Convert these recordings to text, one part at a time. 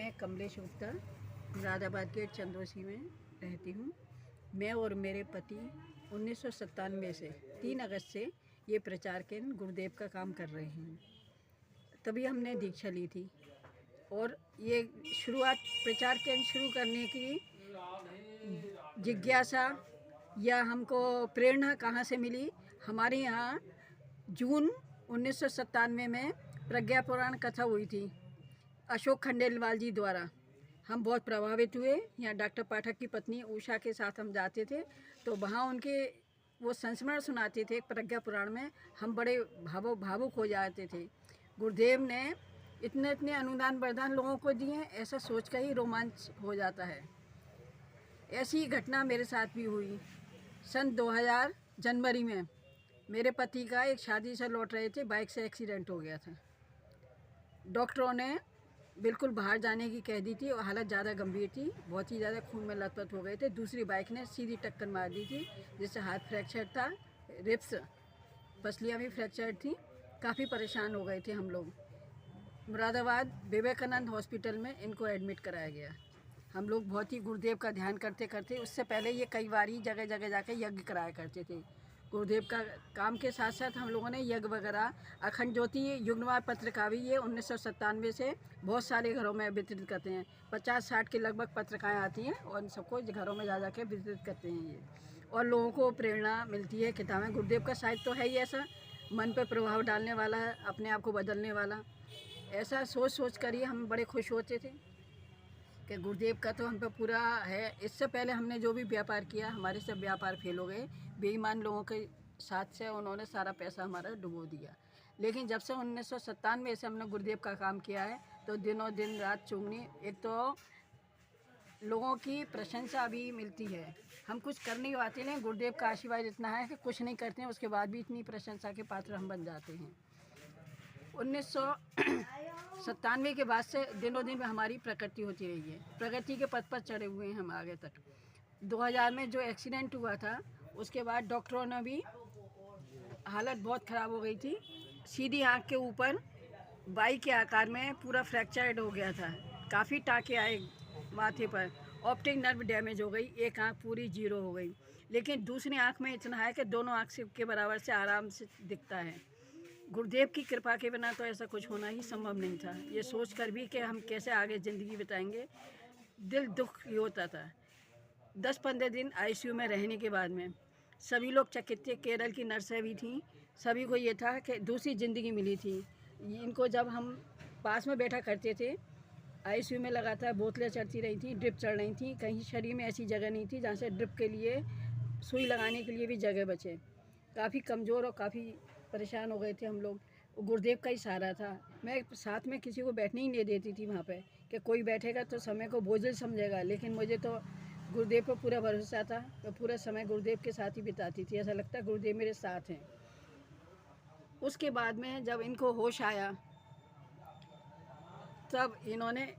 मैं कमलेश गुप्ता मुरादाबाद गेट चंदोसी में रहती हूँ। मैं और मेरे पति 1997 से 3 अगस्त से ये प्रचार केंद्र गुरुदेव का काम कर रहे हैं। तभी हमने दीक्षा ली थी और ये शुरुआत प्रचार केंद्र शुरू करने की जिज्ञासा या हमको प्रेरणा कहाँ से मिली। हमारे यहाँ जून 1997 में प्रज्ञा पुराण कथा हुई थी अशोक खंडेलवाल जी द्वारा। हम बहुत प्रभावित हुए। यहाँ डॉक्टर पाठक की पत्नी उषा के साथ हम जाते थे तो वहाँ उनके वो संस्मरण सुनाते थे प्रज्ञा पुराण में। हम बड़े भावुक हो जाते थे। गुरुदेव ने इतने अनुदान वरदान लोगों को दिए, ऐसा सोच कर ही रोमांच हो जाता है। ऐसी ही घटना मेरे साथ भी हुई। सन 2000 जनवरी में मेरे पति का एक शादी से लौट रहे थे, बाइक से एक्सीडेंट हो गया था। डॉक्टरों ने बिल्कुल बाहर जाने की कह दी थी और हालत ज़्यादा गंभीर थी, बहुत ही ज़्यादा खून में लथपथ हो गए थे। दूसरी बाइक ने सीधी टक्कर मार दी थी जिससे हाथ फ्रैक्चर था, रिब्स पसलियाँ भी फ्रैक्चर थी। काफ़ी परेशान हो गए थे हम लोग। मुरादाबाद विवेकानंद हॉस्पिटल में इनको एडमिट कराया गया। हम लोग बहुत ही गुरुदेव का ध्यान करते करते, उससे पहले ये कई बार ही जगह जगह जाके यज्ञ कराया करते थे। गुरुदेव का काम के साथ साथ हम लोगों ने यज्ञ वगैरह, अखंड ज्योति युग्मवार पत्रिका भी ये 1997 से बहुत सारे घरों में वितरित करते हैं। 50-60 के लगभग पत्रिकाएं आती हैं और इन सबको घरों में जा के वितरित करते हैं ये। और लोगों को प्रेरणा मिलती है। किताबें, गुरुदेव का साहित्य तो है ही ऐसा, मन पर प्रभाव डालने वाला है, अपने आप को बदलने वाला। ऐसा सोच कर ही हम बड़े खुश होते थे कि गुरुदेव का तो हम पे पूरा है। इससे पहले हमने जो भी व्यापार किया, हमारे सब व्यापार फेल हो गए। बेईमान लोगों के साथ से उन्होंने सारा पैसा हमारा डुबो दिया। लेकिन जब से 1997 से हमने गुरुदेव का काम किया है तो दिनों दिन रात चुगनी। एक तो लोगों की प्रशंसा भी मिलती है। हम कुछ कर नहीं पाते, लेकिन गुरुदेव का आशीर्वाद इतना है कि कुछ नहीं करते हैं, उसके बाद भी इतनी प्रशंसा के पात्र हम बन जाते हैं। 1997 के बाद से दिनों दिन में हमारी प्रगति होती रही है। प्रगति के पथ पर चढ़े हुए हैं हम आगे तक। 2000 में जो एक्सीडेंट हुआ था उसके बाद डॉक्टरों ने भी, हालत बहुत ख़राब हो गई थी। सीधी आँख के ऊपर बाई के आकार में पूरा फ्रैक्चर्ड हो गया था। काफ़ी टाँके आए माथे पर। ऑप्टिक नर्व डैमेज हो गई, एक आँख पूरी जीरो हो गई। लेकिन दूसरी आँख में इतना है कि दोनों आँख से के बराबर से आराम से दिखता है। गुरुदेव की कृपा के बिना तो ऐसा कुछ होना ही संभव नहीं था। ये सोच कर भी कि हम कैसे आगे ज़िंदगी बिताएंगे, दिल दुख ही होता था। 10-15 दिन आईसीयू में रहने के बाद में सभी लोग चकित थे। केरल की नर्सें भी थीं। सभी को ये था कि दूसरी ज़िंदगी मिली थी इनको। जब हम पास में बैठा करते थे, आईसीयू में लगातार बोतलें चढ़ती रही थी, ड्रिप चढ़ रही थी। कहीं शरीर में ऐसी जगह नहीं थी जहाँ से ड्रिप के लिए, सुई लगाने के लिए भी जगह बचे। काफ़ी कमज़ोर और काफ़ी परेशान हो गए थे हम लोग। गुरुदेव का ही सहारा था। मैं साथ में किसी को बैठने ही नहीं देती थी वहाँ पे कि कोई बैठेगा तो समय को बोझिल समझेगा। लेकिन मुझे तो गुरुदेव पर पूरा भरोसा था। मैं पूरा समय गुरुदेव के साथ ही बिताती थी। ऐसा लगता है गुरुदेव मेरे साथ हैं। उसके बाद में जब इनको होश आया तब इन्होंने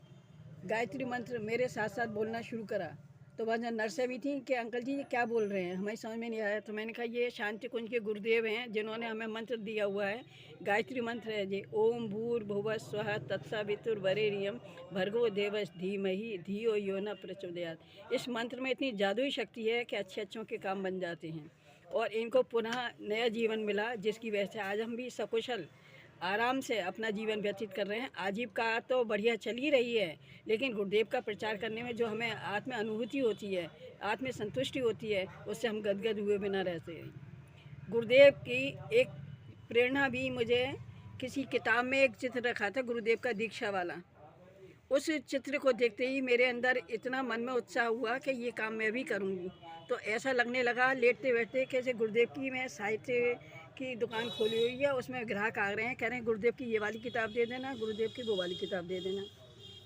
गायत्री मंत्र मेरे साथ साथ बोलना शुरू करा। तो वहाँ नर्सें भी थी कि अंकल जी ये क्या बोल रहे हैं, हमें समझ में नहीं आया। तो मैंने कहा ये शांति कुंज के गुरुदेव हैं जिन्होंने हमें मंत्र दिया हुआ है, गायत्री मंत्र है जी। ओम भूर्भुवः स्वः तत्सवितुर्वरेण्यं भर्गो देवस्य धीमहि धियो यो न प्रचोदयात्। इस मंत्र में इतनी जादुई शक्ति है कि अच्छे के काम बन जाते हैं। और इनको पुनः नया जीवन मिला, जिसकी वजह से आज हम भी सकुशल आराम से अपना जीवन व्यतीत कर रहे हैं। आजीविका तो बढ़िया चल ही रही है, लेकिन गुरुदेव का प्रचार करने में जो हमें आत्म अनुभूति होती है, आत्म संतुष्टि होती है, उससे हम गदगद हुए बिना रहते हैं। गुरुदेव की एक प्रेरणा भी, मुझे किसी किताब में एक चित्र रखा था गुरुदेव का दीक्षा वाला। उस चित्र को देखते ही मेरे अंदर इतना मन में उत्साह हुआ कि ये काम मैं भी करूँगी। तो ऐसा लगने लगा लेटते बैठते कैसे गुरुदेव की मैं साहित्य की दुकान खोली हुई है, उसमें ग्राहक आ रहे हैं, कह रहे हैं गुरुदेव की ये वाली किताब दे देना, गुरुदेव की वो वाली किताब दे देना।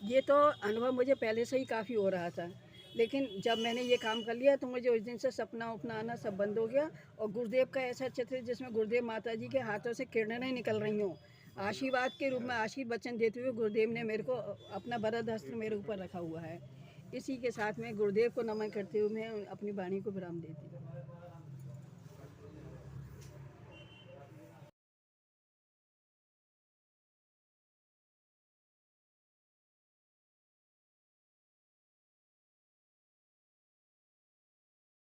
ये तो अनुभव मुझे पहले से ही काफ़ी हो रहा था। लेकिन जब मैंने ये काम कर लिया तो मुझे उस दिन से सपना उपना आना सब बंद हो गया। और गुरुदेव का ऐसा चित्र जिसमें गुरुदेव माता जी के हाथों से किरणें निकल रही हों, आशीर्वाद के रूप में आशीर्वचन देते हुए गुरुदेव ने मेरे को अपना वरद हस्त मेरे ऊपर रखा हुआ है। इसी के साथ में गुरुदेव को नमन करते हुए मैं अपनी वाणी को विराम देती हूँ।